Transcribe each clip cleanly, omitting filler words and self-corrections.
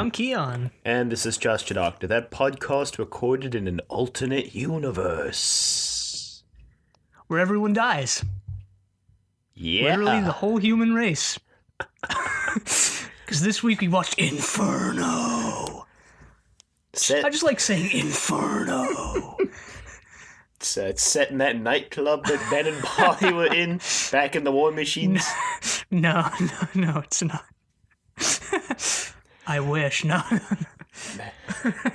I'm Kiyan. And this is Just Your Doctor, that podcast recorded in an alternate universe. Where everyone dies. Yeah. Literally the whole human race. Because this week we watched Inferno. I just like saying Inferno. It's set in that nightclub that Ben and Polly were in back in the War Machines. No, it's not. I wish. No.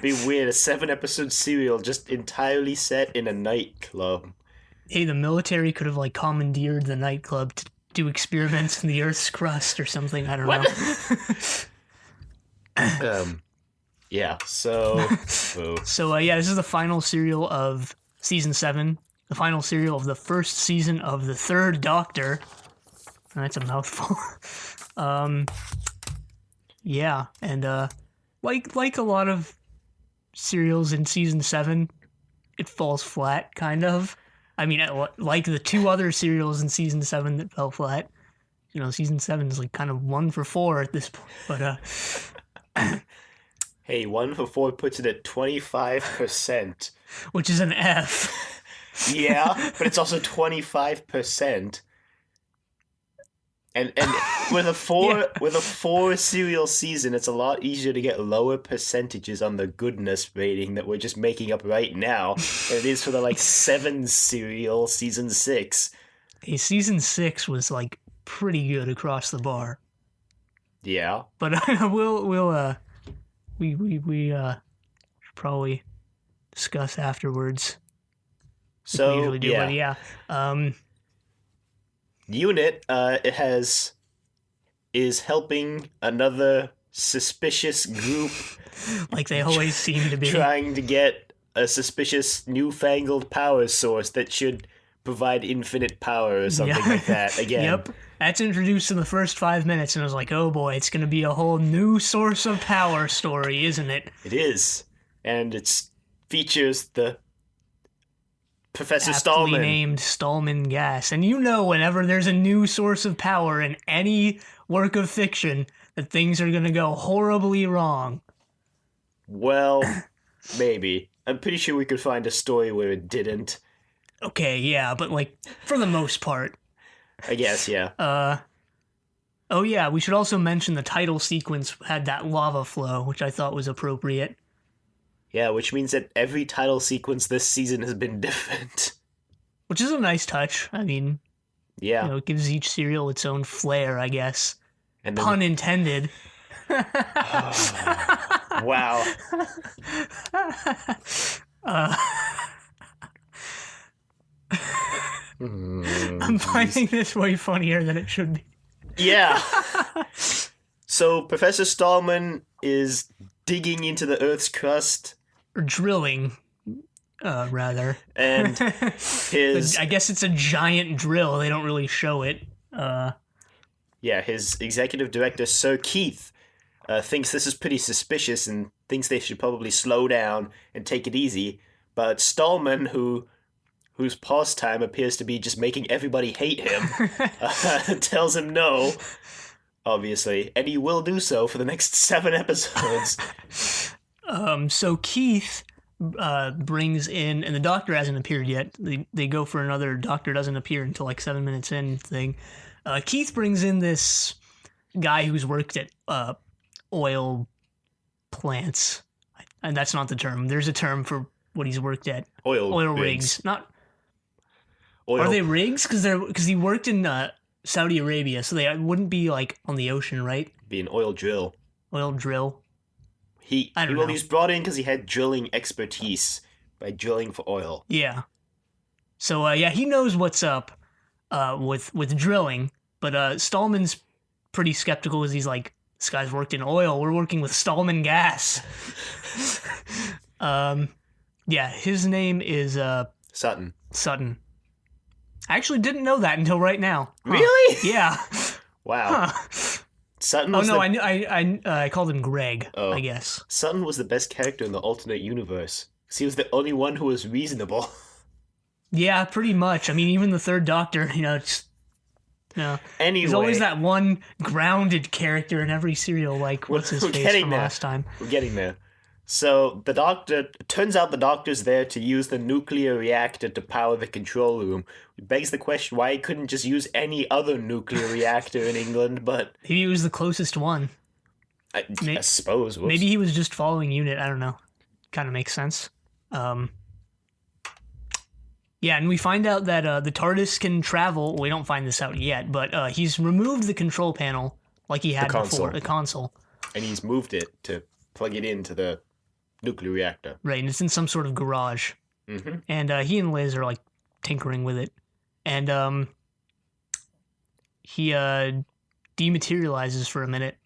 Be weird, a 7-episode serial just entirely set in a nightclub. Hey, the military could have commandeered the nightclub to do experiments in the Earth's crust or something. I don't know. Yeah. So. So this is the final serial of season 7. The final serial of the first season of the Third Doctor. That's a mouthful. Yeah, and like a lot of serials in season 7, it falls flat, kind of. I mean, like the two other serials in season 7 that fell flat. You know, season 7 is kind of 1 for 4 at this point, but Hey, 1 for 4 puts it at 25%. Which is an F. Yeah, but it's also 25%. And with a 4 serial season, it's a lot easier to get lower percentages on the goodness rating that we're just making up right now than it is for the 7 serial season 6. Hey, season 6 was pretty good across the bar. Yeah. But we should probably discuss afterwards. So we usually do, yeah. But yeah. Unit is helping another suspicious group, like they always seem to be, trying to get a suspicious newfangled power source that should provide infinite power or something like that. Again, Yep, that's introduced in the first 5 minutes, and I was like, oh boy, it's going to be a whole new source of power story, isn't it? It is, and it features the Professor Aptly Stallman. named Stallman gas. And whenever there's a new source of power in any work of fiction, that things are going to go horribly wrong. Well, maybe. I'm pretty sure we could find a story where it didn't. Okay, yeah, but for the most part. I guess, yeah. Oh yeah, we should also mention the title sequence had that lava flow, which I thought was appropriate. Yeah, which means that every title sequence this season has been different. Which is a nice touch. I mean, yeah, it gives each serial its own flair, I guess. And then, pun intended. Wow. I'm finding this way funnier than it should be. Yeah. So Professor Stallman is digging into the Earth's crust. Or drilling, rather. And his... I guess it's a giant drill. They don't really show it. Yeah, his executive director, Sir Keith, thinks this is pretty suspicious and thinks they should probably slow down and take it easy. But Stallman, whose pastime appears to be just making everybody hate him, tells him no, obviously, and he will do so for the next 7 episodes. So Keith brings in, and the doctor hasn't appeared yet. They go for another doctor doesn't appear until 7 minutes in thing. Keith brings in this guy who's worked at oil plants, and that's not the term. There's a term for what he's worked at. Oil rigs. Not. Oil. Are they rigs? Because he worked in Saudi Arabia, so they wouldn't be on the ocean, right? Be an oil drill. Oil drill. He was brought in because he had drilling expertise by drilling for oil. Yeah. So he knows what's up with drilling, but Stallman's pretty skeptical because he's like, this guy's worked in oil. We're working with Stallman gas. Yeah, his name is Sutton. I actually didn't know that until right now. Huh. Really? Yeah. Wow. Huh. Sutton Oh was no, I called him Greg. Oh. I guess Sutton was the best character in the alternate universe because he was the only one who was reasonable. Yeah, pretty much. I mean, even the Third Doctor, No. Anyway, There's always that one grounded character in every serial, like, what's his face from last time? We're getting there. So turns out the doctor's there to use the nuclear reactor to power the control room. It begs the question why he couldn't just use any other nuclear reactor in England, but... Maybe he was the closest one. I suppose. Whoops. Maybe he was just following unit, I don't know. Kind of makes sense. Yeah, and we find out that the TARDIS can travel. We don't find this out yet, but he's removed the control panel like he had before, the console. And he's moved it to plug it into the nuclear reactor. Right, and it's in some sort of garage. Mm-hmm. And he and Liz are like tinkering with it. And he dematerializes for a minute.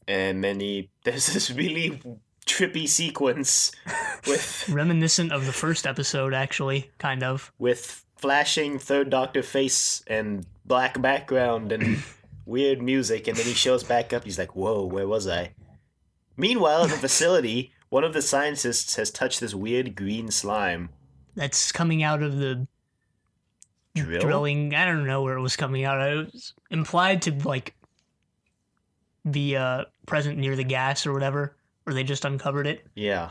And then there's this really trippy sequence with... reminiscent of the first episode, actually, kind of. With flashing Third Doctor face and black background and weird music, and then he shows back up. He's like, whoa, where was I? Meanwhile, at the facility, one of the scientists has touched this weird green slime. That's coming out of the drilling. I don't know where it was coming out. It was implied to, like, be present near the gas or whatever, or they just uncovered it. Yeah.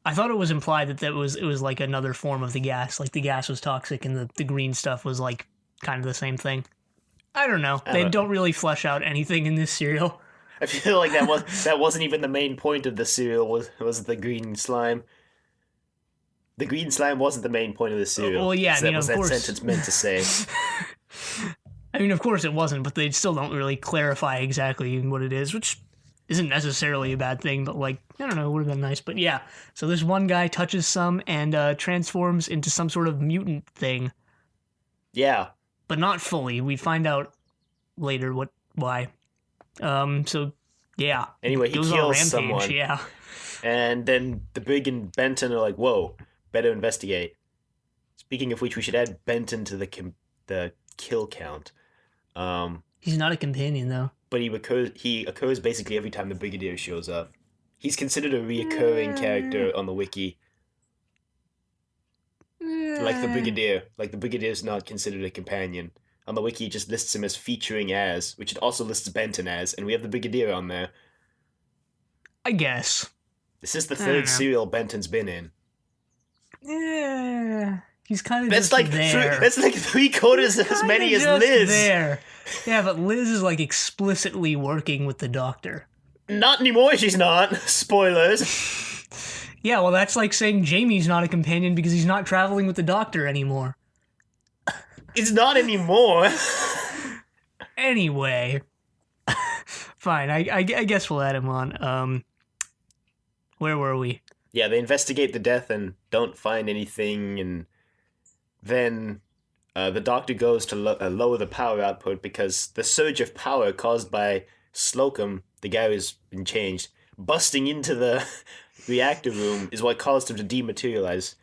I thought it was implied that it was like another form of the gas, like the gas was toxic and the green stuff was like kind of the same thing. I don't know. They don't really flesh out anything in this serial. I feel like that wasn't even the main point of the serial, was the green slime. The green slime wasn't the main point of the serial. Well, yeah, I mean, that was of that course. sentence meant to say. I mean, of course it wasn't, but they still don't really clarify exactly what it is, which isn't necessarily a bad thing, but, like, I don't know, it would have been nice. But yeah, so this one guy touches some and transforms into some sort of mutant thing. Yeah. But not fully. We find out later why. So, yeah. Anyway, he kills someone. Yeah. And then the Brig and Benton are like, whoa, better investigate. Speaking of which, we should add Benton to the kill count. He's not a companion, though. But he occurs basically every time the Brigadier shows up. He's considered a reoccurring character on the wiki. Like the Brigadier. Like the Brigadier's not considered a companion. On the wiki, it just lists him as featuring as, which it also lists Benton as, and we have the Brigadier on there. I guess. This is the third serial Benton's been in. Yeah. He's kind of that's just like there. That's like 3/4 as many as Liz. There. Yeah, but Liz is like explicitly working with the Doctor. Not anymore, she's not. Spoilers. Yeah, well, that's like saying Jamie's not a companion because he's not traveling with the Doctor anymore. It's not anymore. Anyway. Fine, I guess we'll add him on. Where were we? Yeah, they investigate the death and don't find anything, and then the Doctor goes to lower the power output because the surge of power caused by Slocum, the guy who's been changed, busting into the reactor room is what caused him to dematerialize.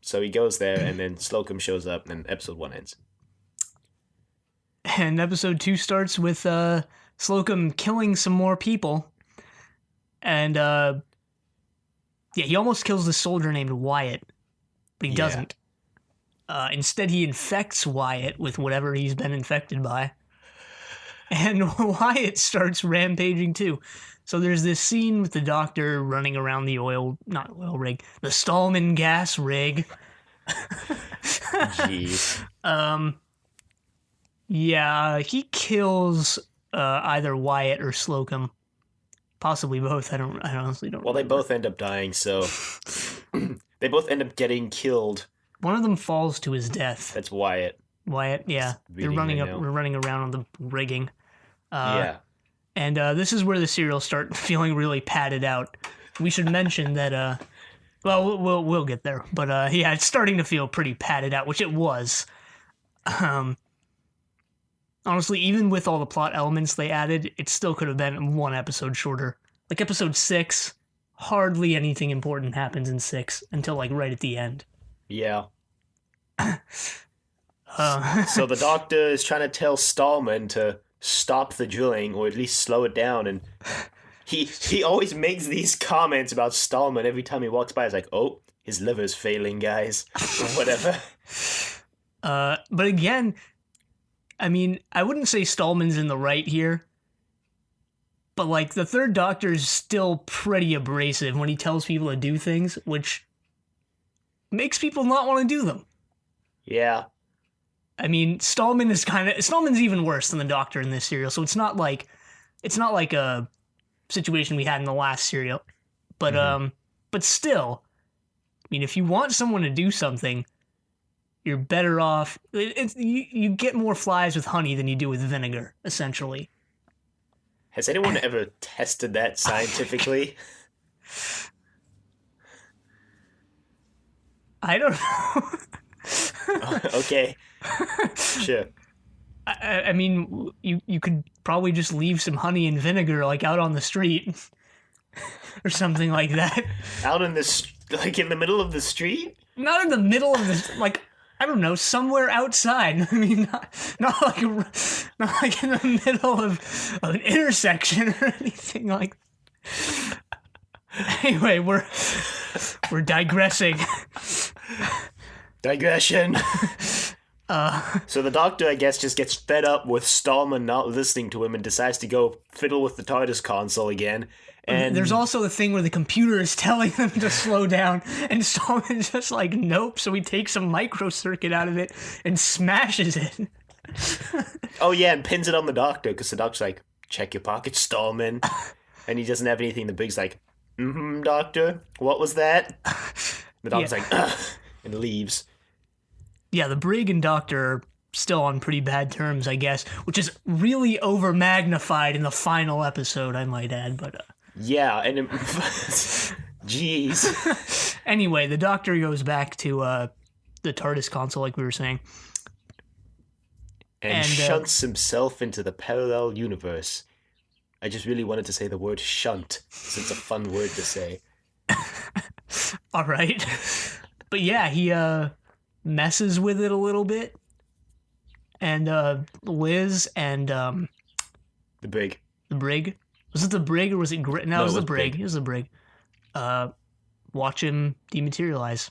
So he goes there, and then Slocum shows up, and episode 1 ends. And episode 2 starts with Slocum killing some more people. And, yeah, he almost kills this soldier named Wyatt, but he doesn't. Instead, he infects Wyatt with whatever he's been infected by. And Wyatt starts rampaging, too. So there's this scene with the Doctor running around the the Stallman gas rig. Jeez. Yeah, he kills either Wyatt or Slocum. Possibly both. I honestly don't. Well, they both end up dying, so they both end up getting killed. One of them falls to his death. That's Wyatt. Wyatt, yeah. They're running up. We're running around on the rigging. Yeah. And this is where the serials start feeling really padded out. We should mention that. Well, we'll get there, but yeah, it's starting to feel pretty padded out, which it was. Honestly, even with all the plot elements they added, it still could have been one episode shorter. Like episode 6, hardly anything important happens in 6 until like right at the end. Yeah. So the Doctor is trying to tell Stallman to stop the drilling, or at least slow it down, and he always makes these comments about Stallman every time he walks by. He's like, oh, his liver's failing, guys, or whatever. But again, I mean, I wouldn't say Stallman's in the right here, but like the third Doctor is still pretty abrasive when he tells people to do things, which makes people not want to do them. Yeah. I mean, Stallman's even worse than the Doctor in this serial, so it's not like a situation we had in the last serial. But but still, I mean, if you want someone to do something, you're better off. You get more flies with honey than you do with vinegar, essentially. Has anyone ever tested that scientifically? I don't know. Oh, okay. Sure. I mean, you could probably just leave some honey and vinegar like out on the street or something like that. Out in this, like in the middle of the street? Not in the middle of the, like, I don't know, somewhere outside. I mean, not like in the middle of an intersection or anything like that. Anyway, we're digressing. Digression. So the Doctor, I guess, just gets fed up with Stallman not listening to him and decides to go fiddle with the TARDIS console again. And there's also the thing where the computer is telling them to slow down, and Stallman's just like, nope. So he takes a microcircuit out of it and smashes it. Oh yeah, and pins it on the Doctor, because the Doctor's like, check your pockets, Stallman. And he doesn't have anything. The Brig's like, Doctor, what was that? The Doctor's like, ugh, and leaves. Yeah, the Brig and Doctor are still on pretty bad terms, I guess, which is really over-magnified in the final episode, I might add, but... Yeah, and... Jeez. Anyway, the Doctor goes back to the TARDIS console, like we were saying. And shunts himself into the parallel universe. I just really wanted to say the word shunt, since it's a fun word to say. All right. But yeah, he messes with it a little bit. And Liz and... the Brig. The Brig? Was it the Brig or was it... No, it was the Brig. Brig. It was the Brig. Watch him dematerialize.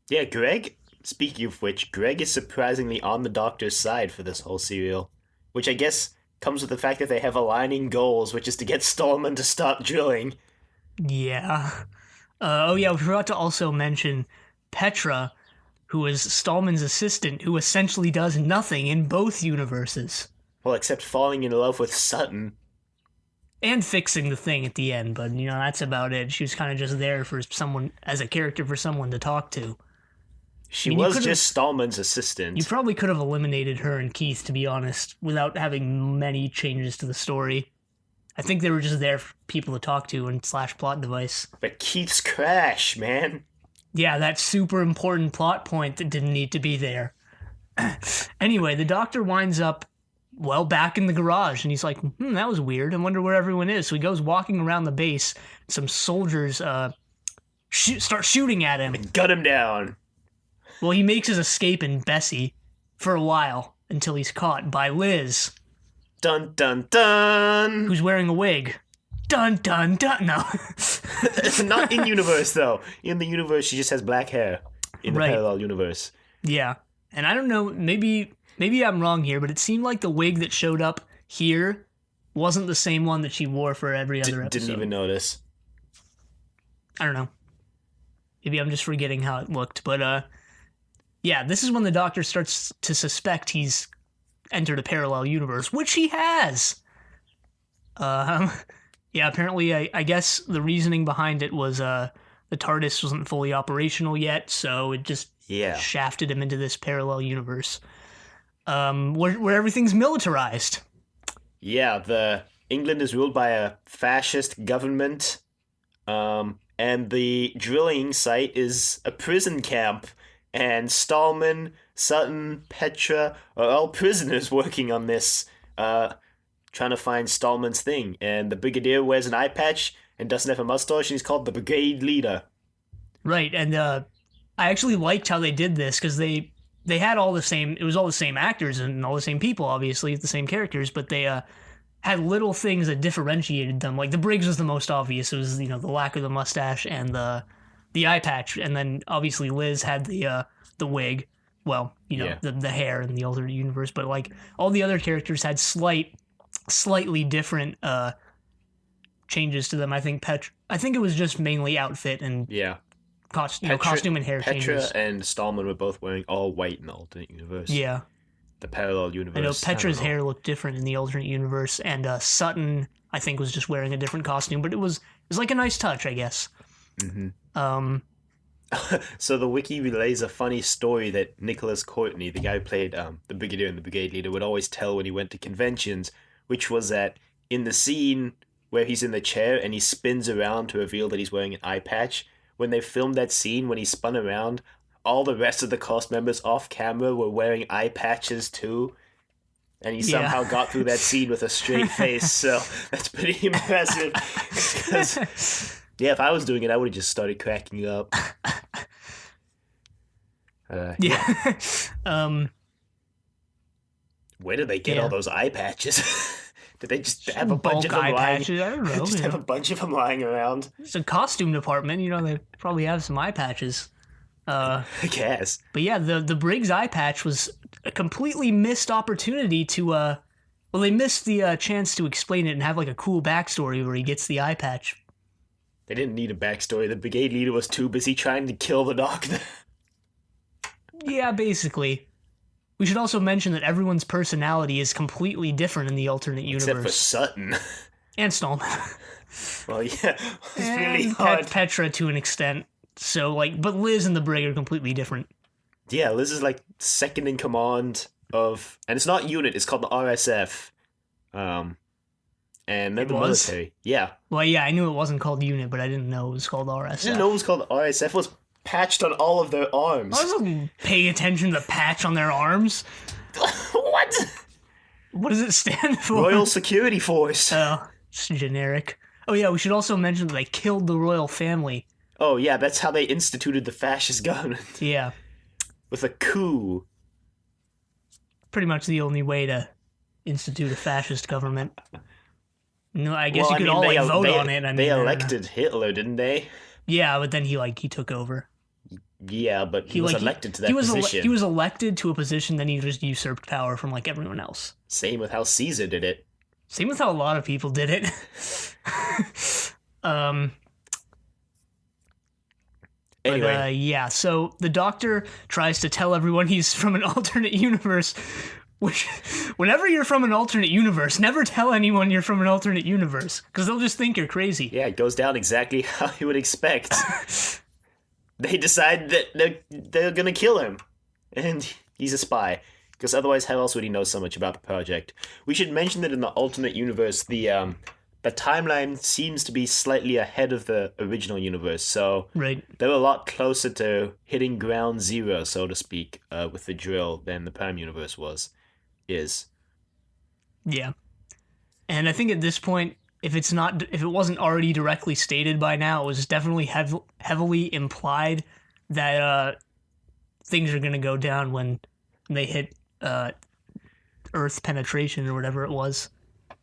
Yeah, Greg, speaking of which, Greg is surprisingly on the Doctor's side for this whole serial. Which I guess comes with the fact that they have aligning goals, which is to get Stallman to stop drilling. Yeah. Oh yeah, we forgot to also mention Petra, who is Stallman's assistant, who essentially does nothing in both universes. Well, except falling in love with Sutton. And fixing the thing at the end, but, you know, that's about it. She was kind of just there for someone, as a character for someone to talk to. She was just Stallman's assistant. You probably could have eliminated her and Keith, to be honest, without having many changes to the story. I think they were just there for people to talk to and / plot device. But Keith's crash, man. Yeah, that super important plot point that didn't need to be there. Anyway, the Doctor winds up, well, back in the garage, and he's like, that was weird. I wonder where everyone is. So he goes walking around the base. Some soldiers start shooting at him. And gun him down. Well, he makes his escape in Bessie for a while until he's caught by Liz. Dun, dun, dun. Who's wearing a wig. Dun, dun, dun. No. Not in universe, though. In the universe, she just has black hair. In the parallel universe. Yeah. And I don't know, maybe I'm wrong here, but it seemed like the wig that showed up here wasn't the same one that she wore for every other episode. Didn't even notice. I don't know. Maybe I'm just forgetting how it looked, but yeah, this is when the Doctor starts to suspect he's entered a parallel universe, which he has. Yeah, apparently, I guess the reasoning behind it was the TARDIS wasn't fully operational yet, so it just shafted him into this parallel universe. Where everything's militarized. Yeah, England is ruled by a fascist government, and the drilling site is a prison camp, and Stallman, Sutton, Petra are all prisoners working on this, trying to find Stallman's thing, and the Brigadier wears an eye patch and doesn't have a mustache, and he's called the Brigade Leader. Right, and I actually liked how they did this, because they had all the same, it was all the same actors and all the same people, obviously, the same characters, but they had little things that differentiated them. Like, the Briggs was the most obvious. It was, the lack of the mustache and the eye patch, and then, obviously, Liz had the wig. well, Yeah. the hair in the alternate universe, but like all the other characters had slightly different changes to them. I think it was just mainly outfit and Yeah. costume and hair Petra changes. and Stallman were both wearing all white in the alternate universe. Yeah. The parallel I know universe. Petra's I don't know. hair looked different in the alternate universe, and Sutton, I think, was just wearing a different costume, but it was like a nice touch, I guess. Mm-hmm. Um, So the wiki relays a funny story that Nicholas Courtney, the guy who played the Brigadier and the Brigade Leader, would always tell when he went to conventions, which was that in the scene where he's in the chair and he spins around to reveal that he's wearing an eye patch, when they filmed that scene when he spun around, all the rest of the cast members off camera were wearing eye patches too. And he somehow got through that scene with a straight face, so that's pretty impressive. 'Cause, yeah, if I was doing it, I would have just started cracking up. yeah. Where did they get all those eye patches? Did they just have a bunch Bulk of them eye lying? patches. I don't know. Just have a bunch of them lying around. It's a costume department. They probably have some eye patches. I guess. But yeah, the Briggs eye patch was a completely missed opportunity to well, they missed the chance to explain it and have like a cool backstory where he gets the eye patch. They didn't need a backstory. The brigade leader was too busy trying to kill the doctor. Yeah, basically. We should also mention that everyone's personality is completely different in the alternate universe. Except for Sutton. And Stallman. Well, yeah, it's really And hard. Petra to an extent. So, like, but Liz and the Brig are completely different. Yeah, Liz is like second in command of, and it's not unit. It's called the RSF. And they're the military. Yeah. Well, yeah, I knew it wasn't called unit, but I didn't know it was called RSF. I didn't know it was called RSF. It was patched on all of their arms. I wasn't paying attention to the patch on their arms. What? What does it stand for? Royal Security Force. Oh, it's generic. Oh yeah, we should also mention that they killed the royal family. Oh yeah, that's how they instituted the fascist government. Yeah. With a coup. Pretty much the only way to institute a fascist government. No, I guess you could all vote on it. They elected Hitler, didn't they? Yeah, but then he took over. Yeah, but he was elected to that position. He was elected to a position, then he just usurped power from like everyone else. Same with how Caesar did it. Same with how a lot of people did it. Anyway. Yeah, so the Doctor tries to tell everyone he's from an alternate universe, which, whenever you're from an alternate universe, never tell anyone you're from an alternate universe, because they'll just think you're crazy. Yeah, it goes down exactly how you would expect. They decide that they're gonna kill him, and he's a spy. Because otherwise, how else would he know so much about the project? We should mention that in the alternate universe, the timeline seems to be slightly ahead of the original universe, so right. They're a lot closer to hitting ground zero, so to speak, with the drill than the Prime universe is. Yeah, and I think at this point, if it wasn't already directly stated by now, it was definitely heavily implied that things are going to go down when they hit Earth penetration or whatever it was.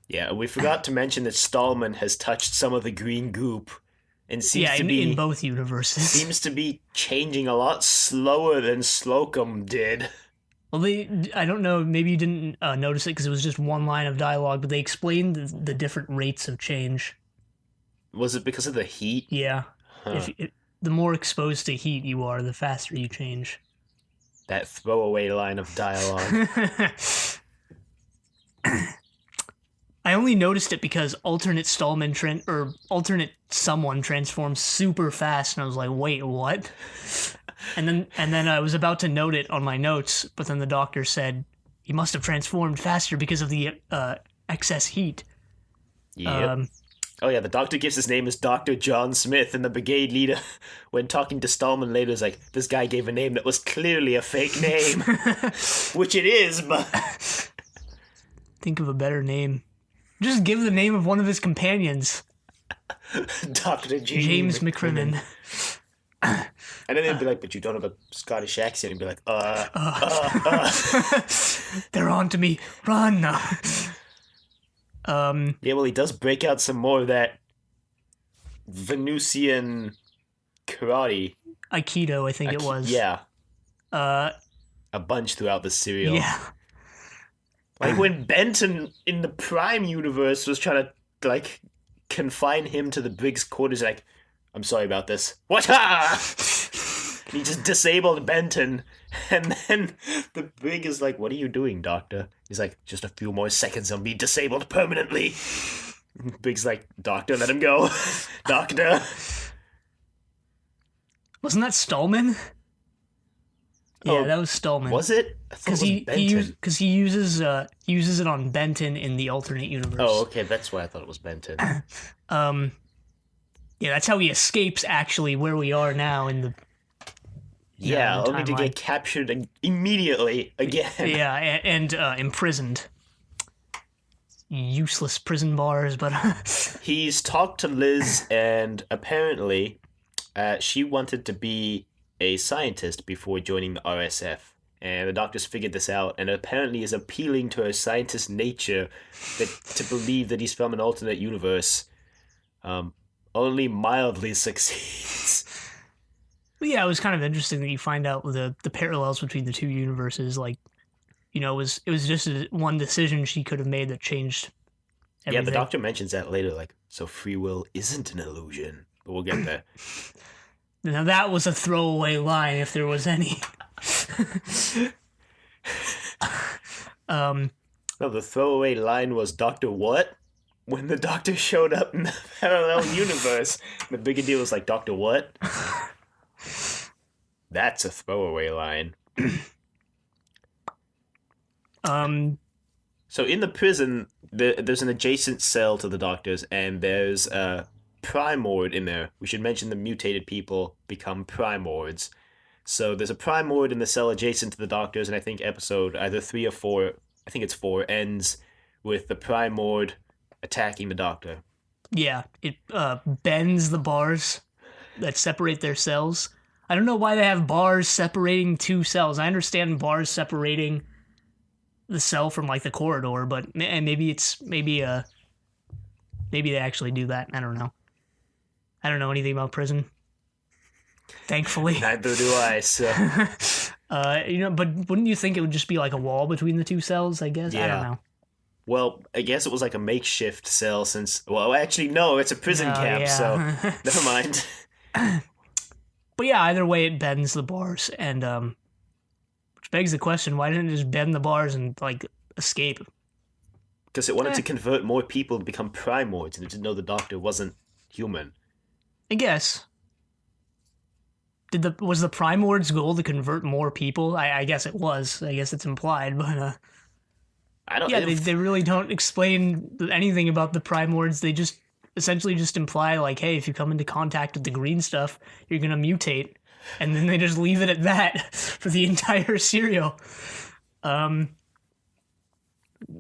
Yeah, we forgot to mention that Stallman has touched some of the green goop and seems to be in both universes. Seems to be changing a lot slower than Slocum did. Well, I don't know, maybe you didn't notice it because it was just one line of dialogue, but they explained the different rates of change. Was it because of the heat? Yeah. Huh. The more exposed to heat you are, the faster you change. That throwaway line of dialogue. I only noticed it because alternate someone transforms super fast, and I was like, wait, what? and then I was about to note it on my notes, but then the Doctor said he must have transformed faster because of the excess heat. Yep. Oh yeah, the Doctor gives his name as Dr. John Smith, and the brigade leader, when talking to Stallman later, is like, this guy gave a name that was clearly a fake name. Which it is, but... Think of a better name. Just give the name of one of his companions. Dr. James McCrimmon. And then they'd be like, but you don't have a Scottish accent. And be like, They're on to me. Run. Yeah, well, he does break out some more of that Venusian karate. Aikido, I think it was. Yeah. a bunch throughout the serial. Yeah. Like when Benton in the Prime universe was trying to like confine him to the Briggs quarters, like, I'm sorry about this. What? He just disabled Benton, and then the Brig is like, "What are you doing, Doctor?" He's like, "Just a few more seconds, I'll be disabled permanently." Briggs like, "Doctor, let him go, Doctor." Wasn't that Stallman? Yeah, Oh, that was Stallman. Was it? I thought it was Benton. He uses it on Benton in the alternate universe. Oh, okay, that's why I thought it was Benton. Yeah, that's how he escapes. Actually, where we are now in the Yeah, in the only to timeline. get captured immediately again. Yeah, and imprisoned. Useless prison bars, but He's talked to Liz, and apparently, she wanted to be a scientist before joining the RSF. And the doctors figured this out, and apparently is appealing to her scientist nature to believe that he's from an alternate universe. Only mildly succeeds. yeah, it was kind of interesting that you find out the parallels between the two universes. Like, you know, it was just one decision she could have made that changed everything. Yeah, the doctor mentions that later, like, so free will isn't an illusion. But we'll get there. Now that was a throwaway line, if there was any. No, the throwaway line was Doctor What? When the Doctor showed up in the parallel universe, the bigger deal was like, Doctor What? That's a throwaway line. So in the prison, there's an adjacent cell to the Doctor's, and there's a Primord in there. We should mention the mutated people become Primords. So there's a Primord in the cell adjacent to the Doctor's, and I think episode either 3 or 4, I think it's 4, ends with the Primord attacking the Doctor. Yeah, it bends the bars that separate their cells. I don't know why they have bars separating two cells. I understand bars separating the cell from like the corridor, but maybe they actually do that. I don't know. I don't know anything about prison. Thankfully. Neither do I, so... You know, but wouldn't you think it would just be like a wall between the two cells, I guess? Yeah. I don't know. Well, I guess it was like a makeshift cell since... Well, actually, no, it's a prison camp, yeah. so never mind. But yeah, either way, it bends the bars, and which begs the question: why didn't it just bend the bars and like escape? Because it wanted to convert more people to become Primords, and it didn't know the Doctor wasn't human. I guess. Was the Primord's goal to convert more people? I guess it was. I guess it's implied, but I don't. yeah, they really don't explain anything about the Primords. They just essentially just imply like, hey, if you come into contact with the green stuff, you're gonna mutate, and then they just leave it at that for the entire serial. But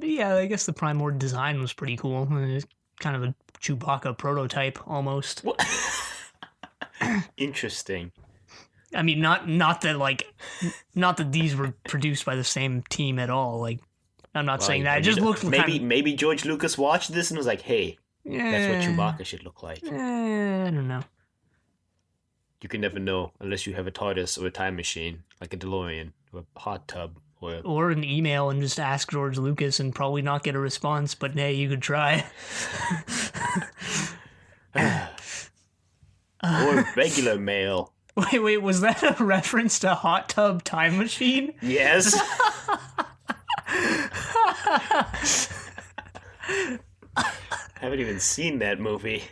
yeah, I guess the Primord design was pretty cool. It's kind of a Chewbacca prototype almost. Interesting. I mean, not that these were produced by the same team at all. Like, I'm not saying that. It just looked maybe George Lucas watched this and was like, "Hey, that's what Chewbacca should look like." I don't know. You can never know unless you have a TARDIS or a time machine, like a DeLorean or a hot tub or an email and just ask George Lucas and probably not get a response. But hey, you could try. or regular mail. Wait, was that a reference to Hot Tub Time Machine? Yes. I haven't even seen that movie.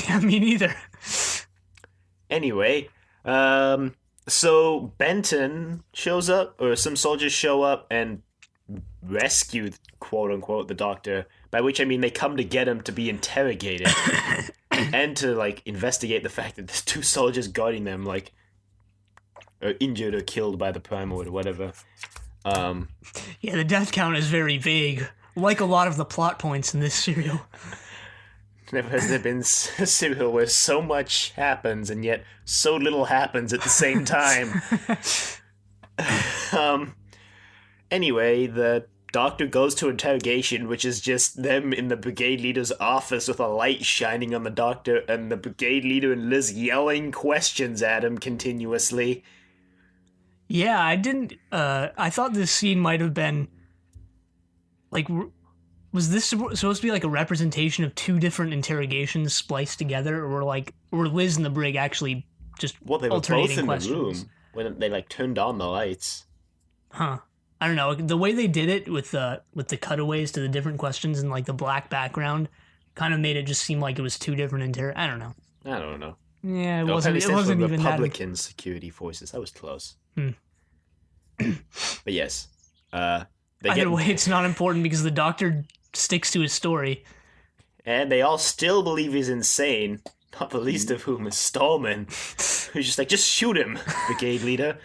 Yeah, me neither. Anyway, so Benton shows up, or some soldiers show up and rescue, quote unquote, the Doctor, by which I mean they come to get him to be interrogated. And to, like, investigate the fact that there's 2 soldiers guarding them, like, are injured or killed by the Primord or whatever. Yeah, the death count is very vague, like a lot of the plot points in this serial. Never has there been a serial where so much happens and yet so little happens at the same time. Anyway, the Doctor goes to interrogation, which is just them in the brigade leader's office with a light shining on the Doctor, and the brigade leader and Liz yelling questions at him continuously. Yeah, I didn't. I thought this scene might have been like, was this supposed to be like a representation of two different interrogations spliced together, or like, were Liz and the Brig actually just Well, they were both alternating in the questions? room when they like turned on the lights. Huh. I don't know. The way they did it with the cutaways to the different questions and like the black background kind of made it just seem like it was two different I don't know. I don't know. Yeah, it No, wasn't. apparently It stands for wasn't even that. Republican Security Forces. That was close. Hmm. But yes, they Either get way, it's not important because the doctor sticks to his story. and they all still believe he's insane. Not the least of whom is Stallman, who's just like, just shoot him, brigade leader. And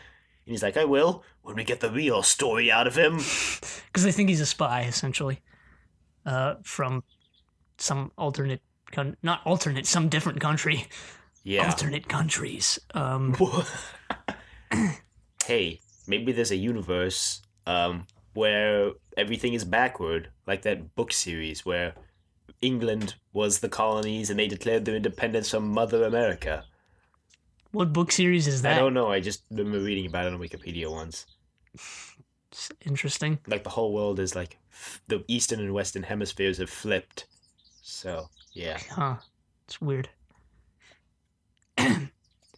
he's like, I will when we get the real story out of him. Because they think he's a spy, essentially, from some alternate, not alternate, some different country. Yeah. Alternate countries. Hey, maybe there's a universe where everything is backward, like that book series where England was the colonies and they declared their independence from Mother America. What book series is that? I don't know. I just remember reading about it on Wikipedia once. It's interesting. Like the whole world is like the eastern and western hemispheres have flipped. So yeah. Huh. It's weird.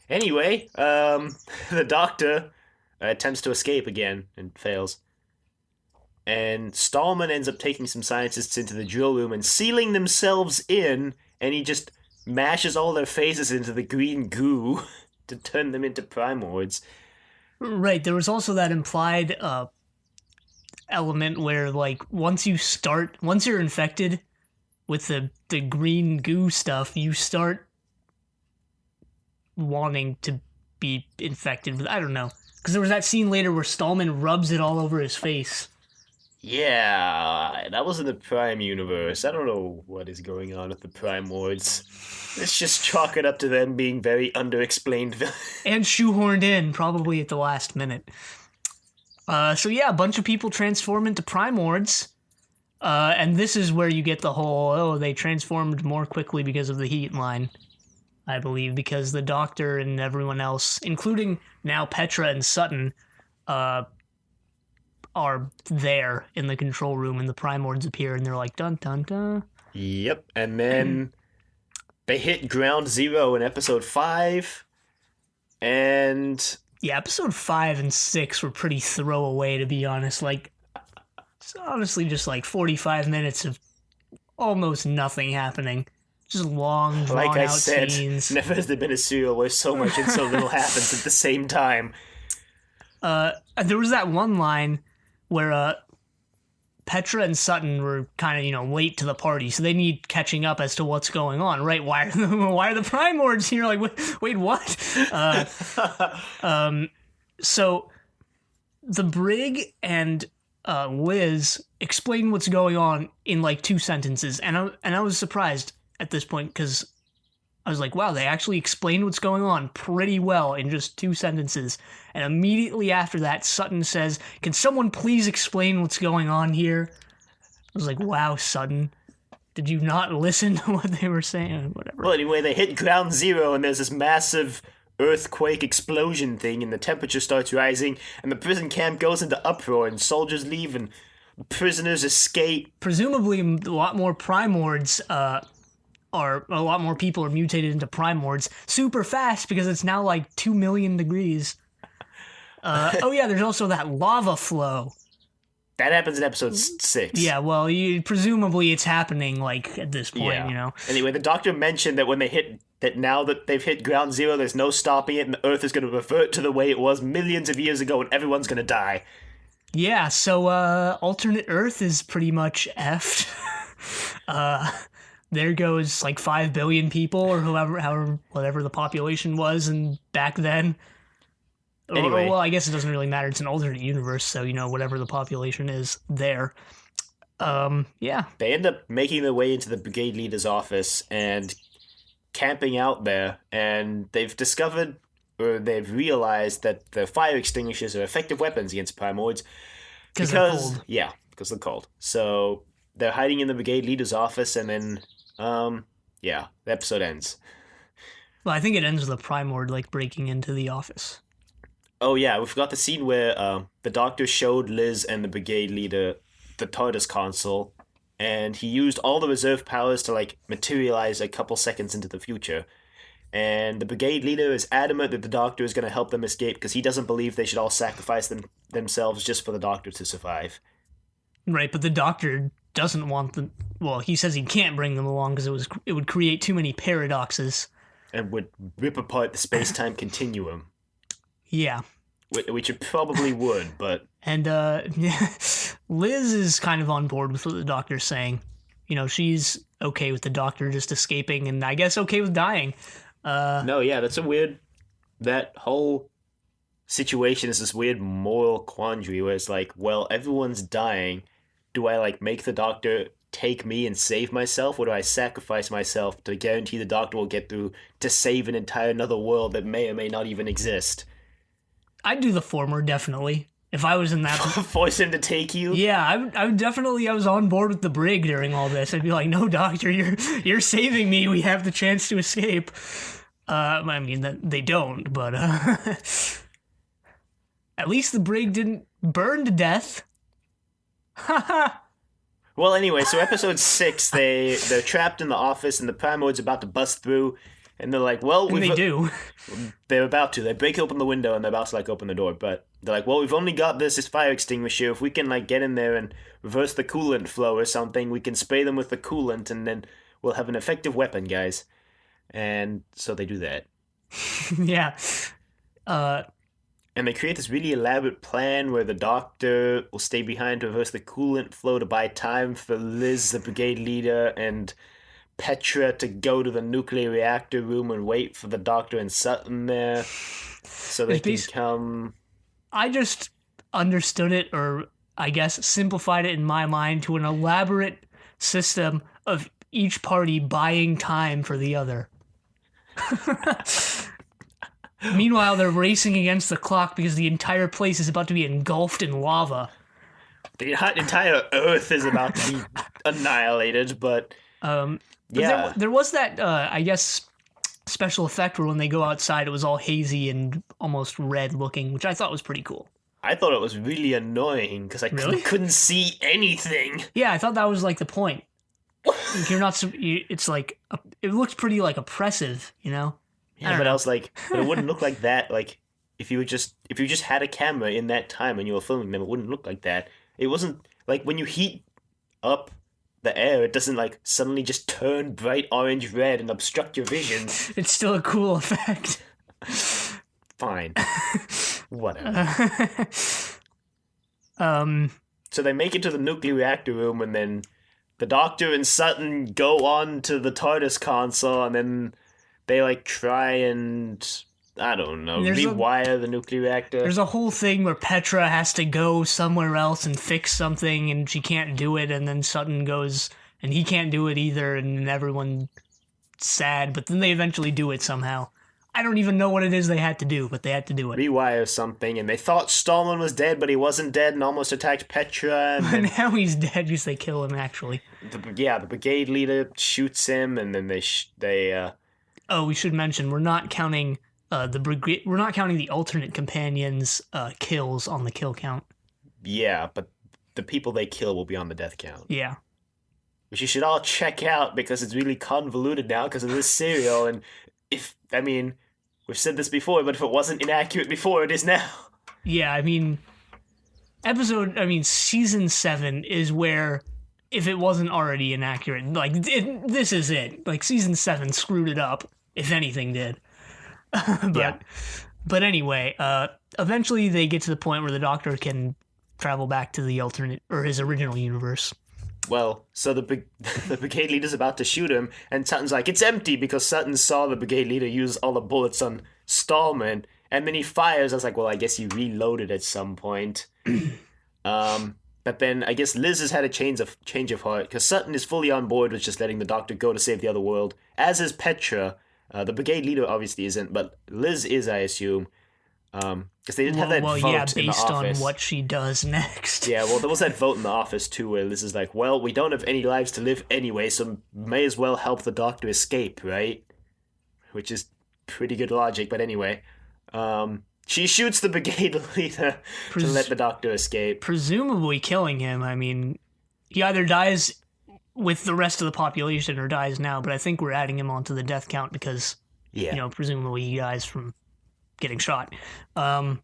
Anyway, the doctor attempts to escape again and fails. And Stallman ends up taking some scientists into the drill room and sealing themselves in, and he just mashes all their faces into the green goo to turn them into primords. Right. There was also that implied element where, like, once you're infected with the green goo stuff, you start wanting to be infected with. I don't know. Because there was that scene later where Stallman rubs it all over his face. Yeah, that was in the Prime universe. I don't know what is going on with the Primords. Let's just chalk it up to them being very underexplained. And shoehorned in, probably at the last minute. So yeah, a bunch of people transform into Primords. And this is where you get the whole, they transformed more quickly because of the heat line, I believe, because the Doctor and everyone else, including now Petra and Sutton, are there in the control room, and the Primords appear, and they're like, dun, dun, dun. Yep, and then they hit ground zero in episode 5, and... Yeah, episode 5 and 6 were pretty throwaway, to be honest. Like, it's honestly just like 45 minutes of almost nothing happening. Just long, drawn out scenes. Never has there been a serial where so much and so little happens at the same time. There was that one line where Petra and Sutton were kind of, late to the party, so they need catching up as to what's going on, right? Why are the Primords here? Like, wait, what? So the Brig and Liz explain what's going on in like 2 sentences, and I was surprised at this point because I was like, wow, they actually explained what's going on pretty well in just 2 sentences. And immediately after that, Sutton says, can someone please explain what's going on here? I was like, wow, Sutton, did you not listen to what they were saying? Whatever. Well, anyway, they hit ground zero and there's this massive earthquake explosion thing and the temperature starts rising and the prison camp goes into uproar and soldiers leave and prisoners escape. Presumably a lot more Primords a lot more people are mutated into Primords super fast because it's now like 2 million degrees. Oh yeah, there's also that lava flow. That happens in episode 6. Yeah, well, presumably it's happening like at this point, Anyway, the Doctor mentioned that when they hit that now that they've hit ground zero, there's no stopping it, and the Earth is going to revert to the way it was millions of years ago, and everyone's going to die. Yeah, so alternate Earth is pretty much effed. There goes like 5 billion people or whatever the population was and back then. Anyway. Well, I guess it doesn't really matter. It's an alternate universe, so, whatever the population is there. Yeah. They end up making their way into the brigade leader's office and camping out there, and they've discovered, or they've realized that the fire extinguishers are effective weapons against Primords. Because they're cold. Yeah, because they're cold. So they're hiding in the brigade leader's office, and then... the episode ends. Well, I think it ends with a Primord, like, breaking into the office. Oh yeah, we forgot the scene where the doctor showed Liz and the brigade leader the TARDIS console, and he used all the reserve powers to like materialize a couple seconds into the future. And the brigade leader is adamant that the doctor is going to help them escape because he doesn't believe they should all sacrifice themselves just for the doctor to survive. Right, but the doctor doesn't want them. Well, he says he can't bring them along because it would create too many paradoxes. And would rip apart the space time continuum. Yeah. Which it probably would, but... And Liz is kind of on board with what the doctor's saying. You know, she's okay with the doctor just escaping and I guess okay with dying. No, yeah, that's a weird... That whole situation is this weird moral quandary where it's like, well, everyone's dying. Do I, like, make the doctor take me and save myself, or do I sacrifice myself to guarantee the doctor will get through to save an entire another world that may or may not even exist? I'd do the former, definitely. If I was in that... Force him to take you? Yeah, I would definitely... I was on board with the brig during all this. I'd be like, no, doctor, you're saving me. We have the chance to escape. I mean, they don't, but... At least the brig didn't burn to death. Well, anyway, so episode 6, they're trapped in the office, and the Primordi's about to bust through, and they're like, well... And they do. They're about to. They break open the window, and they're about to, like, open the door, but they're like, well, we've only got this fire extinguisher. If we can, like, get in there and reverse the coolant flow or something, we can spray them with the coolant, and then we'll have an effective weapon, guys. And so they do that. Yeah. And they create this really elaborate plan where the doctor will stay behind to reverse the coolant flow to buy time for Liz, the brigade leader, and Petra to go to the nuclear reactor room and wait for the doctor and Sutton there so they can come... I just understood it, or I guess simplified it in my mind to an elaborate system of each party buying time for the other. Meanwhile, they're racing against the clock because the entire place is about to be engulfed in lava. The entire Earth is about to be annihilated, but yeah. There was that, I guess, special effect where when they go outside, it was all hazy and almost red looking, which I thought was pretty cool. I thought it was really annoying because I couldn't see anything. Yeah, I thought that was like the point. You're not. It's like it looks pretty like oppressive, you know. Yeah, but I was like, but it wouldn't look like that. Like if you just had a camera in that time and you were filming them, it wouldn't look like that. It wasn't like when you heat up the air, it doesn't like suddenly just turn bright orange red and obstruct your vision. It's still a cool effect. Fine. Whatever. So they make it to the nuclear reactor room, and then the Doctor and Sutton go on to the TARDIS console, and then they like try and I don't know, rewire the nuclear reactor. There's a whole thing where Petra has to go somewhere else and fix something, and she can't do it, and then Sutton goes and he can't do it either, and everyone's sad, but then they eventually do it somehow. I don't even know what it is they had to do, but they had to do it. Rewire something, and they thought Stallman was dead, but he wasn't dead and almost attacked Petra. And now he's dead because they kill him, actually. The brigade leader shoots him, and then they Oh, we should mention, we're not counting the brigade. We're not counting the alternate companions' kills on the kill count. Yeah, but the people they kill will be on the death count. Yeah. Which you should all check out because it's really convoluted now because of this serial, and we've said this before, but if it wasn't inaccurate before, it is now. Yeah, I mean, season 7 is where, if it wasn't already inaccurate, like, this is it. Like, season 7 screwed it up, if anything did. But anyway, eventually they get to the point where the Doctor can travel back to the alternate, or his original universe. Well, so the brigade leader's about to shoot him, and Sutton's like, it's empty, because Sutton saw the brigade leader use all the bullets on Stallman, and then he fires. I was like, well, I guess he reloaded at some point. But then I guess Liz has had a change of heart, because Sutton is fully on board with just letting the Doctor go to save the other world, as is Petra. The brigade leader obviously isn't, but Liz is, I assume. Because they didn't have that vote in the office. Based on what she does next. Yeah, well, there was that vote in the office, too, where Liz is like, well, we don't have any lives to live anyway, so may as well help the Doctor escape, right? Which is pretty good logic, but anyway. She shoots the brigade leader to let the doctor escape. Presumably killing him. I mean, he either dies with the rest of the population or dies now, but I think we're adding him onto the death count because, Yeah. Presumably he dies from getting shot. No,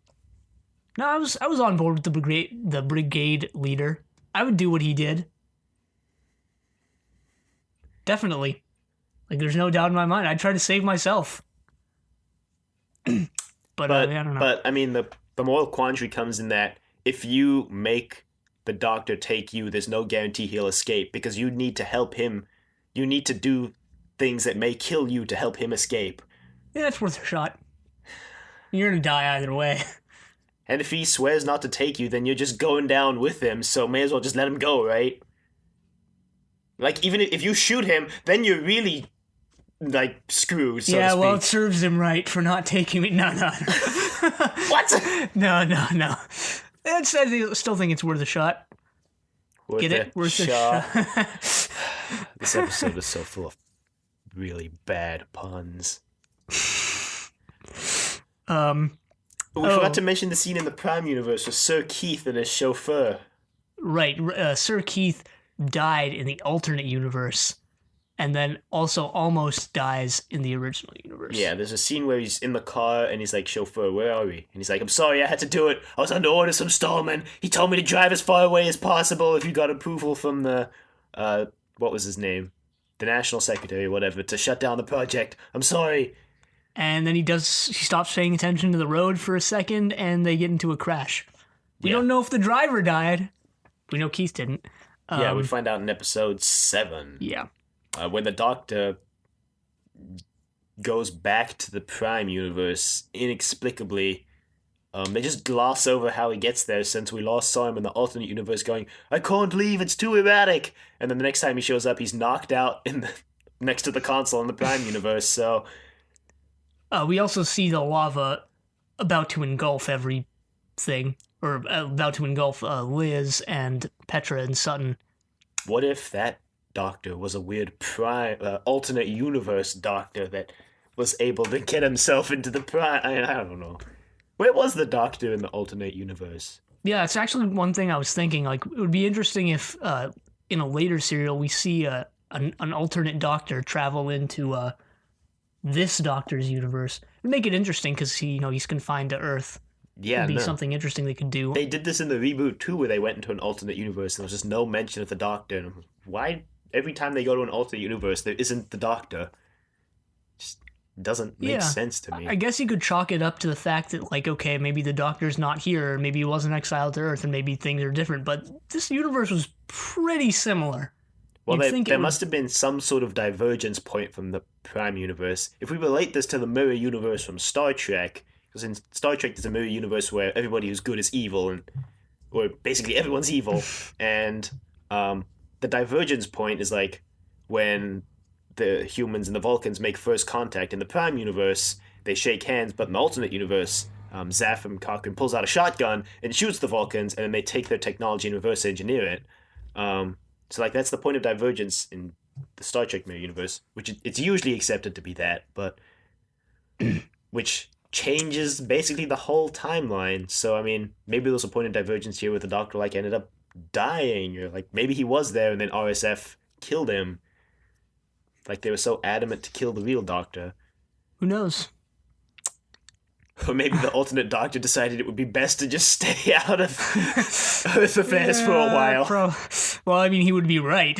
I was on board with the brigade leader. I would do what he did. Definitely. Like, there's no doubt in my mind. I'd try to save myself. But I don't know. But I mean, the moral quandary comes in that if you make the doctor take you, there's no guarantee he'll escape because you need to help him. You need to do things that may kill you to help him escape. Yeah, it's worth a shot. You're gonna die either way. And if he swears not to take you, then you're just going down with him, so may as well just let him go, right? Like, even if you shoot him, then you're really, like, screwed, so to speak. Well, it serves him right for not taking me. No. What? No. I still think it's worth a shot. Get it? Worth a shot. This episode is so full of really bad puns. We forgot to mention the scene in the Prime Universe with Sir Keith and his chauffeur. Right. Sir Keith died in the alternate universe and then also almost dies in the original universe. Yeah, there's a scene where he's in the car and he's like, chauffeur, where are we? And he's like, I'm sorry, I had to do it. I was under orders from Stallman. He told me to drive as far away as possible if you got approval from the, what was his name? The National Secretary or whatever, to shut down the project. I'm sorry. And then he stops paying attention to the road for a second and they get into a crash. We don't know if the driver died. We know Keith didn't. Yeah, we find out in episode 7. Yeah. When the Doctor goes back to the Prime Universe inexplicably, they just gloss over how he gets there since we last saw him in the alternate universe going, I can't leave, it's too erratic. And then the next time he shows up, he's knocked out next to the console in the Prime Universe, so... we also see the lava about to engulf everything, or about to engulf Liz and Petra and Sutton. What if that Doctor was a weird alternate universe Doctor that was able to get himself into the Prime? I don't know. Where was the Doctor in the alternate universe? Yeah, it's actually one thing I was thinking. Like, it would be interesting if in a later serial we see an alternate Doctor travel into this Doctor's universe. It would make it interesting because he's confined to Earth. Yeah, It'd be something interesting they could do. They did this in the reboot too, where they went into an alternate universe and there was just no mention of the Doctor. And why every time they go to an alternate universe there isn't the Doctor? Just doesn't make sense to me. I guess you could chalk it up to the fact that, like, okay, maybe the Doctor's not here, or maybe he wasn't exiled to Earth, and maybe things are different. But this universe was pretty similar. Well, there must have been some sort of divergence point from the Prime Universe. If we relate this to the mirror universe from Star Trek, because in Star Trek there's a mirror universe where everybody who's good is evil, or basically everyone's evil, and the divergence point is like when the humans and the Vulcans make first contact. In the Prime Universe, they shake hands, but in the alternate universe, Zafram Cochrane pulls out a shotgun and shoots the Vulcans, and then they take their technology and reverse engineer it. So, like, that's the point of divergence in the Star Trek mirror universe, which it's usually accepted to be that, but which changes basically the whole timeline. So, I mean, maybe there was a point of divergence here where the Doctor, like, ended up dying, or, like, maybe he was there and then RSF killed him. Like, they were so adamant to kill the real Doctor. Who knows? Or maybe the alternate Doctor decided it would be best to just stay out of Earth affairs for a while. Well, I mean, he would be right.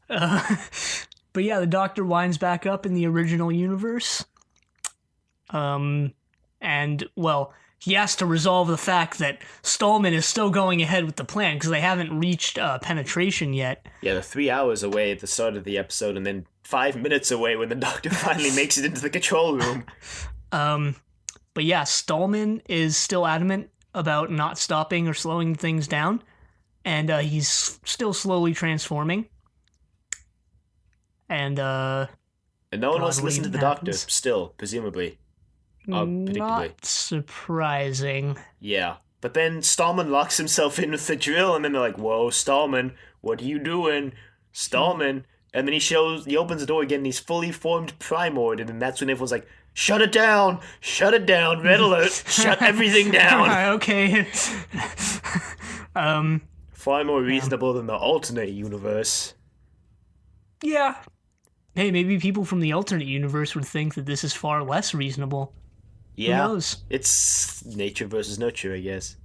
But yeah, the Doctor winds back up in the original universe. And, well, he has to resolve the fact that Stallman is still going ahead with the plan because they haven't reached penetration yet. Yeah, they're 3 hours away at the start of the episode and then 5 minutes away when the Doctor finally makes it into the control room. But yeah, Stallman is still adamant about not stopping or slowing things down, and he's still slowly transforming. And no one wants to listen to the Doctor, still, presumably. Predictably. Not surprising. Yeah. But then Stallman locks himself in with the drill, and then they're like, whoa, Stallman, what are you doing? Stallman. And then he opens the door again, and he's fully formed Primord, and then that's when everyone's like, shut it down, red alert, shut everything down. Okay. Far more reasonable than the alternate universe. Yeah. Hey, maybe people from the alternate universe would think that this is far less reasonable. Yeah. Who knows? It's nature versus nurture, I guess.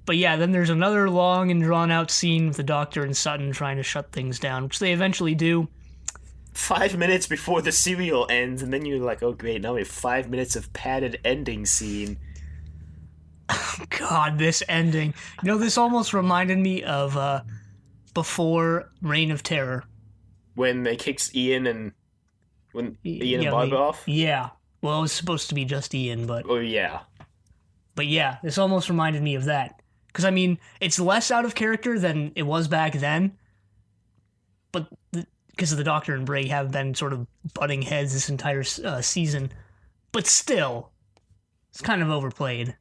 But yeah, then there's another long and drawn-out scene with the Doctor and Sutton trying to shut things down, which they eventually do. 5 minutes before the serial ends, and then you're like, oh great, now we have 5 minutes of padded ending scene. God, this ending. You know, this almost reminded me of before Reign of Terror. When they kicks Ian and Barbara off? Yeah. Well, it was supposed to be just Ian, but... Oh, yeah. But yeah, this almost reminded me of that. Because, I mean, it's less out of character than it was back then. But because the Doctor and Brig have been sort of butting heads this entire season. But still, it's kind of overplayed.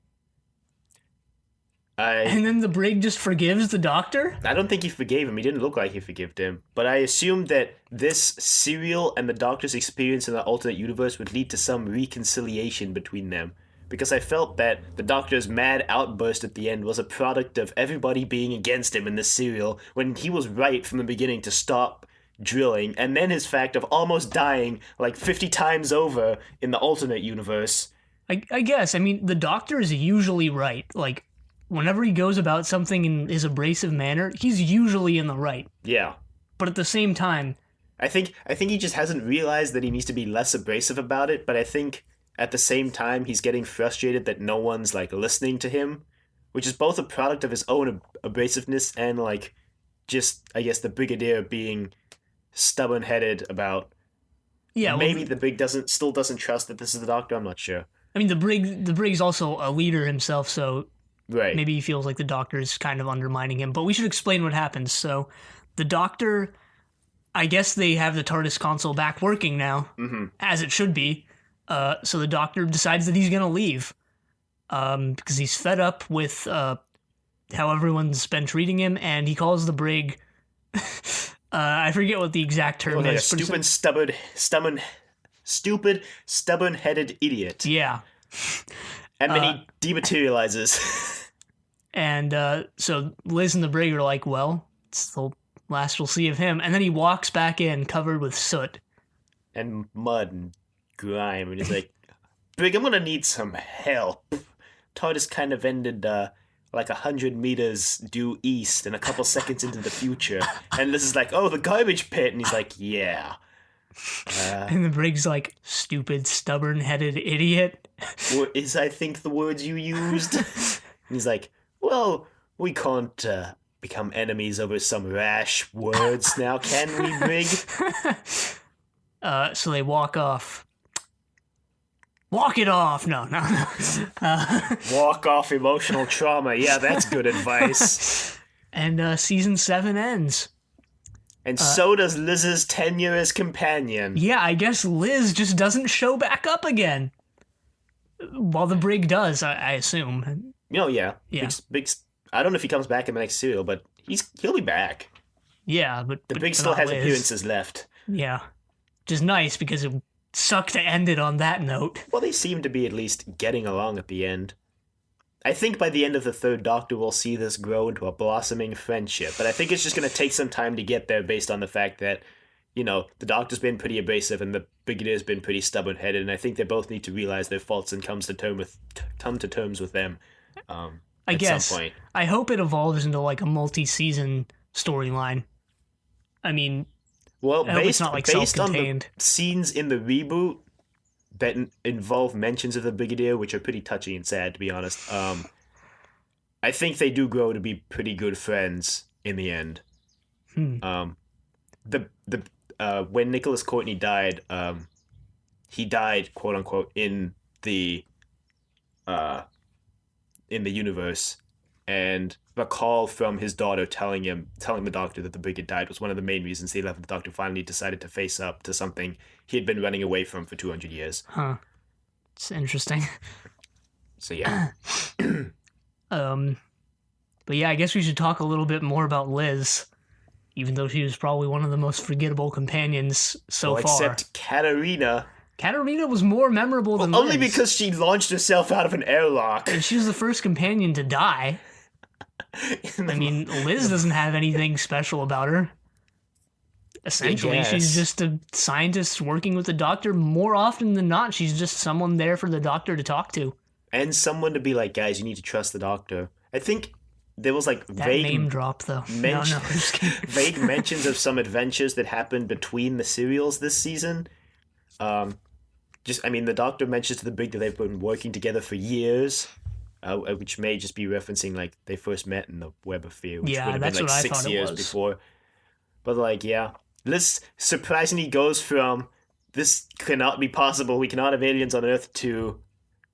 And then the Brig just forgives the Doctor? I don't think he forgave him. He didn't look like he forgave him. But I assumed that this serial and the Doctor's experience in the alternate universe would lead to some reconciliation between them. Because I felt that the Doctor's mad outburst at the end was a product of everybody being against him in this serial when he was right from the beginning to stop drilling, and then his fact of almost dying like 50 times over in the alternate universe. I guess. I mean, the Doctor is usually right. Like, whenever he goes about something in his abrasive manner, he's usually in the right. Yeah. But at the same time... I think he just hasn't realized that he needs to be less abrasive about it, but I think... At the same time, he's getting frustrated that no one's, like, listening to him, which is both a product of his own abrasiveness and, like, just, I guess, the Brigadier being stubborn-headed about... Yeah, maybe the Brig still doesn't trust that this is the Doctor, I'm not sure. I mean, the Brig's also a leader himself, so right. Maybe he feels like the Doctor is kind of undermining him. But we should explain what happens. So, the Doctor... I guess they have the TARDIS console back working now, as it should be. So the Doctor decides that he's going to leave because he's fed up with how everyone's been treating him, and he calls the Brig... I forget what the exact term is. Stupid, stubborn-headed idiot. Yeah. And then he dematerializes. And so Liz and the Brig are like, well, it's the last we'll see of him. And then he walks back in covered with soot. And mud and grime, and he's like, Brig, I'm gonna need some help. TARDIS kind of ended like 100 meters due east and a couple seconds into the future. And this is like, oh, the garbage pit. And he's like, yeah. And the Brig's like, stupid, stubborn-headed idiot. Is, I think, the words you used. And he's like, well, we can't become enemies over some rash words now, can we, Brig? So they walk off. Walk it off! No. Walk off emotional trauma. Yeah, that's good advice. And season 7 ends. And so does Liz's tenure as companion. Yeah, I guess Liz just doesn't show back up again. While the Brig does, I assume. Oh, yeah. Yeah. Big, I don't know if he comes back in the next serial, but he'll be back. Yeah, but... The Brig still has Liz. appearances left. Yeah. Which is nice, because it sucked to end it on that note. Well, they seem to be at least getting along at the end. I think by the end of the third Doctor, we'll see this grow into a blossoming friendship. But I think it's just going to take some time to get there based on the fact that, you know, the Doctor's been pretty abrasive and the Brigadier's been pretty stubborn-headed. And I think they both need to realize their faults and come to terms with them I guess. Some point. I hope it evolves into like a multi-season storyline. I mean... Well, based on self-contained. the scenes in the reboot that involve mentions of the Brigadier, which are pretty touchy and sad, to be honest, I think they do grow to be pretty good friends in the end. When Nicholas Courtney died, he died, quote unquote, in the universe, and the call from his daughter telling the Doctor that the Brig had died was one of the main reasons the 11th Doctor finally decided to face up to something he had been running away from for 200 years. Huh. It's interesting. So yeah. But yeah, I guess we should talk a little bit more about Liz. even though she was probably one of the most forgettable companions so far. Except Katarina. Katarina was more memorable than Only Liz. because she launched herself out of an airlock. And she was the first companion to die. I mean, Liz doesn't have anything special about her. Essentially, she's just a scientist working with the Doctor. More often than not, she's just someone there for the Doctor to talk to. And someone to be like, guys, you need to trust the Doctor. I think there was like that name drop, though. No, just kidding. Vague mentions of some adventures that happened between the serials this season. The Doctor mentions to the Big that they've been working together for years. Which may just be referencing like they first met in the Web Affair, which would have been like 6 years before. But like, yeah, Liz surprisingly goes from this cannot be possible, we cannot have aliens on Earth, to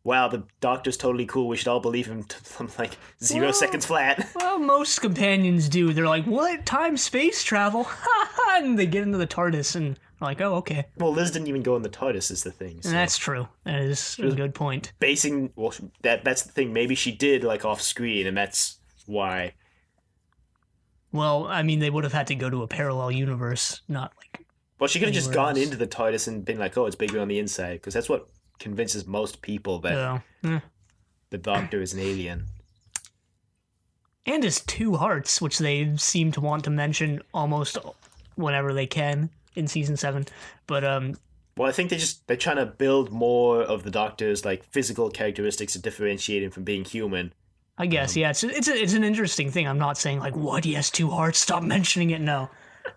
wow, the Doctor's totally cool, we should all believe him, from like 0 seconds flat. Well, most companions do. They're like, what? Time, space travel? And they get into the TARDIS and like, oh, okay. Well, Liz didn't even go in the TARDIS is the thing. So. And that's true. That is a good point. That's the thing. Maybe she did, like, off screen, and that's why. Well, I mean, they would have had to go to a parallel universe, not like... Well, she could have just gone into the TARDIS and been like, oh, it's bigger on the inside, because that's what convinces most people that the Doctor is an alien. And his 2 hearts, which they seem to want to mention almost whenever they can in season 7, but well, I think they're trying to build more of the Doctor's like physical characteristics to differentiate him from being human. I guess, yeah, it's an interesting thing. I'm not saying like, what, he has 2 hearts, stop mentioning it. No,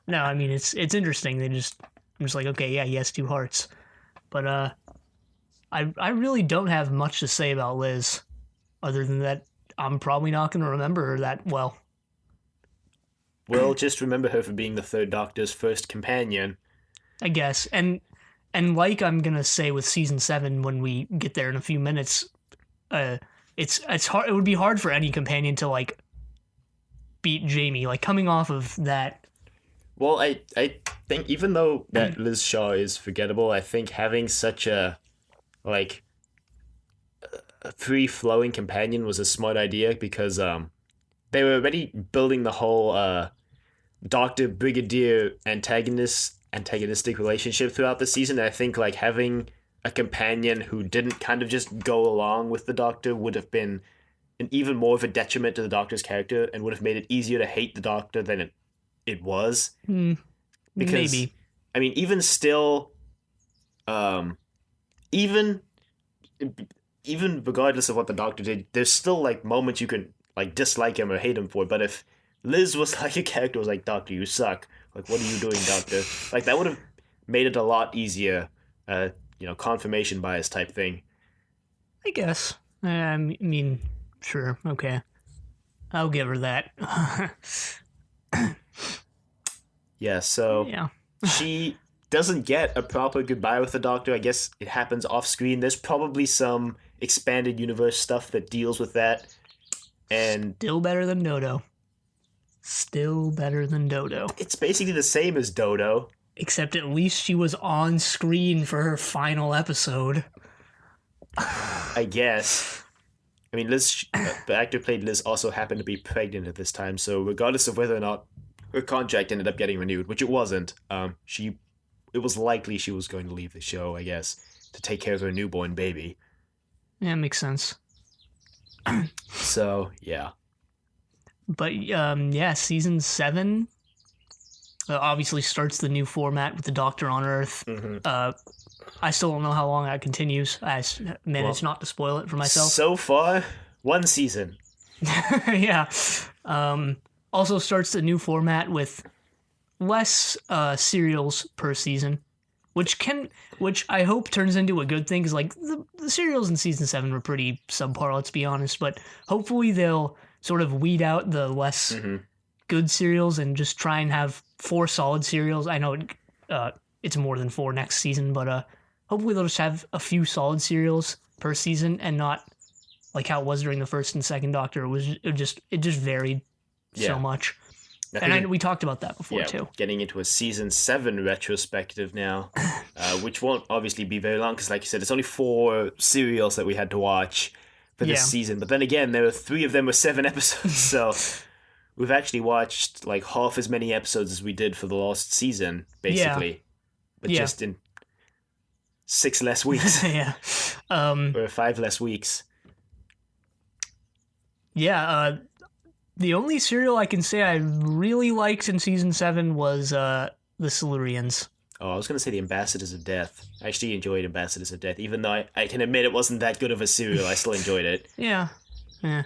I mean it's interesting. I'm just like, okay, yeah, he has 2 hearts, but I really don't have much to say about Liz, other than that I'm probably not going to remember her that well. We'll just remember her for being the Third Doctor's first companion. I guess. And like I'm going to say with season 7 when we get there in a few minutes, it's hard. It would be hard for any companion to like beat Jamie, like coming off of that. Well, I think even though that Liz Shaw is forgettable, I think having such a like a free-flowing companion was a smart idea, because they were already building the whole Doctor Brigadier antagonistic relationship throughout the season. And I think like having a companion who didn't kind of just go along with the Doctor would have been an even more of a detriment to the Doctor's character, and would have made it easier to hate the Doctor than it was. Because, maybe. I mean, even still, even regardless of what the Doctor did, there's still like moments you could like dislike him or hate him for. But if Liz was like a character was like, Doctor, you suck. Like, what are you doing, Doctor? Like, that would have made it a lot easier, confirmation bias type thing. I guess. I mean, sure, okay. I'll give her that. Yeah, so she doesn't get a proper goodbye with the Doctor. I guess it happens off screen. There's probably some expanded universe stuff that deals with that. And still better than Dodo. It's basically the same as Dodo. Except at least she was on screen for her final episode. I guess. I mean, Liz, the actor who played Liz also happened to be pregnant at this time, so regardless of whether or not her contract ended up getting renewed, which it wasn't, it was likely she was going to leave the show, I guess, to take care of her newborn baby. Yeah, makes sense. So, yeah. But, season 7 obviously starts the new format with the Doctor on Earth. Mm-hmm. I still don't know how long that continues. I managed not to spoil it for myself. So far, 1 season. Yeah. Also starts the new format with less serials per season, which I hope turns into a good thing, because like the serials in season 7 were pretty subpar, let's be honest. But hopefully they'll sort of weed out the less good serials and just try and have 4 solid serials. I know it's more than 4 next season, but hopefully they'll just have a few solid serials per season, and not like how it was during the first and second Doctor. It just varied so much. We talked about that before too. Getting into a season 7 retrospective now, which won't obviously be very long, because like you said, it's only 4 serials that we had to watch for this season. But then again, there were 3 of them with 7 episodes, so we've actually watched like half as many episodes as we did for the last season, basically. But just in 6 less weeks. Yeah. Or 5 less weeks. Yeah, the only serial I can say I really liked in season 7 was the Silurians. Oh, I was going to say the Ambassadors of Death. I actually enjoyed Ambassadors of Death. Even though I can admit it wasn't that good of a serial, I still enjoyed it. Yeah. Yeah.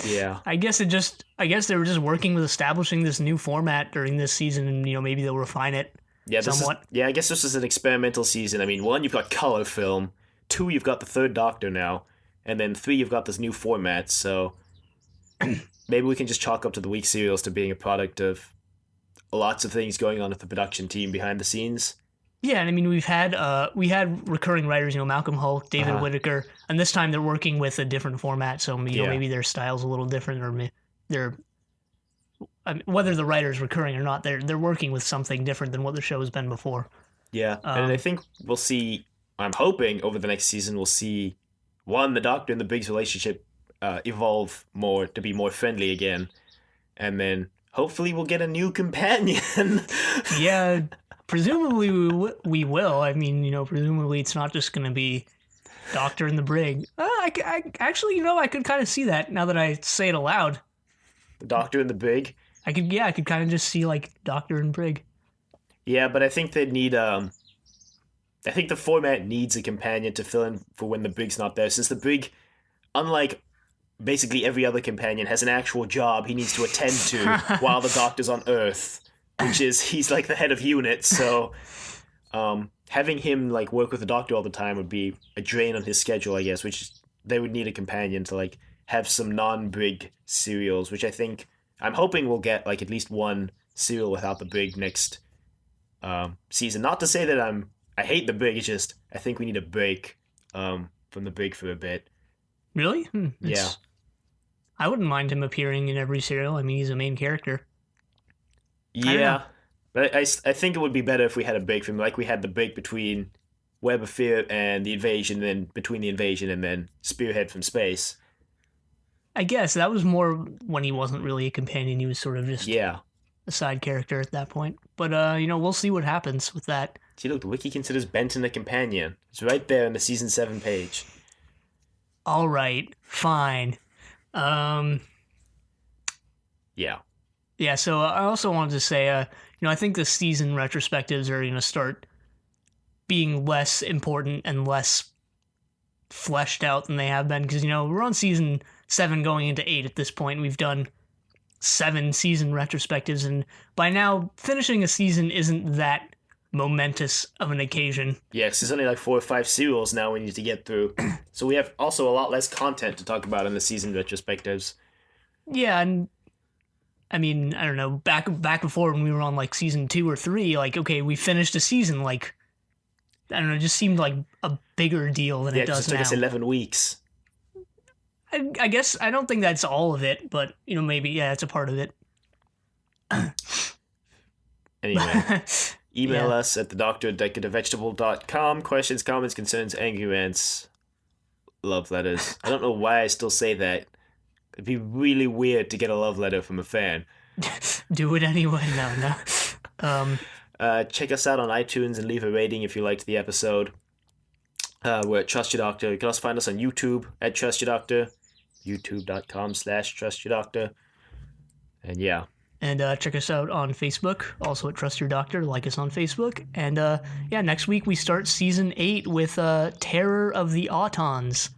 Yeah. I guess they were just working with establishing this new format during this season, and maybe they'll refine it somewhat. I guess this is an experimental season. I mean, 1, you've got color film. 2, you've got the Third Doctor now. And then 3, you've got this new format. So maybe we can just chalk up to the week serials to being a product of lots of things going on with the production team behind the scenes. Yeah, and I mean we had recurring writers, Malcolm Hulk, David Whitaker, and this time they're working with a different format, so maybe their style's a little different, or whether the writer's recurring or not, they're working with something different than what the show has been before. Yeah, and I think we'll see. I'm hoping over the next season we'll see the Doctor and the Biggs relationship evolve more to be more friendly again, and then hopefully we'll get a new companion. Yeah. Presumably we will. I mean, presumably it's not just going to be Doctor and the Brig. I actually, I could kind of see that now that I say it aloud. The Doctor and the Brig? I could kind of just see, like, Doctor and Brig. Yeah, but I think they need, I think the format needs a companion to fill in for when the Brig's not there, since the Brig, unlike basically every other companion, has an actual job he needs to attend to while the Doctor's on Earth. Which is, he's like the head of unit, so having him like work with the Doctor all the time would be a drain on his schedule, I guess, which they would need a companion to like have some non-Brig serials, which I'm hoping we'll get like at least one serial without the Brig next season. Not to say that I hate the Brig, it's just I think we need a break from the Brig for a bit. Really? Yeah. I wouldn't mind him appearing in every serial. I mean, he's a main character. Yeah, but I think it would be better if we had a break from like we had the break between Web of Fear and the Invasion, then between the Invasion and then Spearhead from Space. I guess that was more when he wasn't really a companion. He was sort of just a side character at that point. But, we'll see what happens with that. See, look, the wiki considers Benton a companion. It's right there on the season 7 page. All right, fine. Yeah. Yeah, so I also wanted to say, I think the season retrospectives are going to start being less important and less fleshed out than they have been. Because, we're on season 7 going into 8 at this point. We've done 7 season retrospectives. And by now, finishing a season isn't that momentous of an occasion. Yeah, because there's only like 4 or 5 serials now we need to get through. So we have also a lot less content to talk about in the season retrospectives. Yeah, and I mean, I don't know, back before when we were on like season 2 or 3, like, okay, we finished a season, like, I don't know, it just seemed like a bigger deal than it does now. Yeah, it took us 11 weeks. I guess, I don't think that's all of it, but, maybe, it's a part of it. Anyway, email us at thedoctor@decorativevegetable.com. Questions, comments, concerns, angry rants, love letters. I don't know why I still say that. It'd be really weird to get a love letter from a fan. Do it anyway. No. Check us out on iTunes and leave a rating if you liked the episode. We're at Trust Your Doctor. You can also find us on YouTube at Trust Your Doctor, youtube.com/Trust Your Doctor. And yeah. And check us out on Facebook, also at Trust Your Doctor. Like us on Facebook. And next week we start season 8 with Terror of the Autons.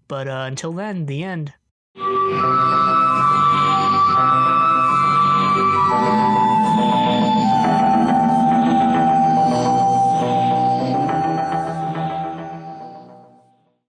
But until then, the end.